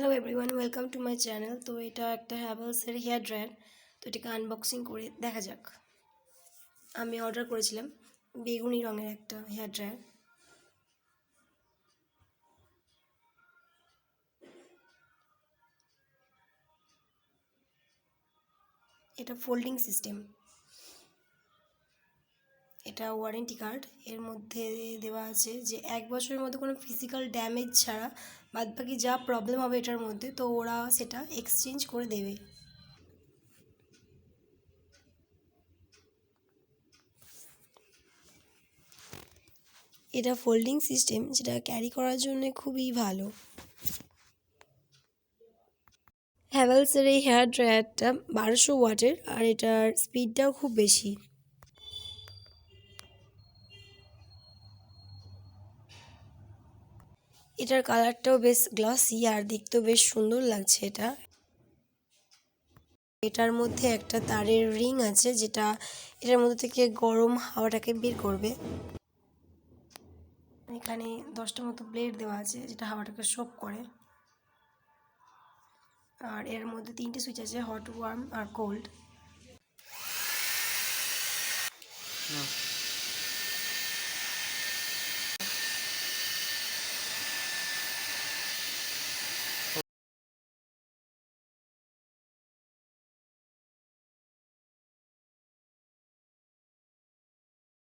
Hello everyone, welcome to my channel. তো এটা একটা হ্যাভেলসের হেয়ার ড্রায়ার। তো এটাকে আনবক্সিং করে দেখা যাক। আমি অর্ডার করেছিলাম বেগুনি রঙের একটা হেয়ার ড্রায়ার। এটা ফোল্ডিং সিস্টেম। এটা ওয়ারেন্টি কার্ড। এর মধ্যে দেওয়া আছে যে 1 বছরের মধ্যে কোনো ফিজিক্যাল ড্যামেজ ছাড়া বাদবাকি যা প্রবলেম হবে এটার মধ্যে, তো ওরা সেটা এক্সচেঞ্জ করে দেবে। এটা ফোল্ডিং সিস্টেম, যেটা ক্যারি করার জন্য খুবই ভালো। হ্যাভেলসের এই হেয়ার ড্রায়ারটা 1200 ওয়াটের, আর এটার স্পিডটাও খুব বেশি। এটার কালারটাও বেশ গ্লসি আর দেখতেও বেশ সুন্দর লাগছে এটা। এটার মধ্যে একটা তারের রিং আছে, যেটা এটার মধ্যে থেকে গরম হাওয়াটাকে বের করবে। এখানে 10টা মতো ব্লেড দেওয়া আছে, যেটা হাওয়াটাকে সোক করে। আর এর মধ্যে 3টে সুইচ আছে, হট, ওয়ার্ম আর কোল্ড।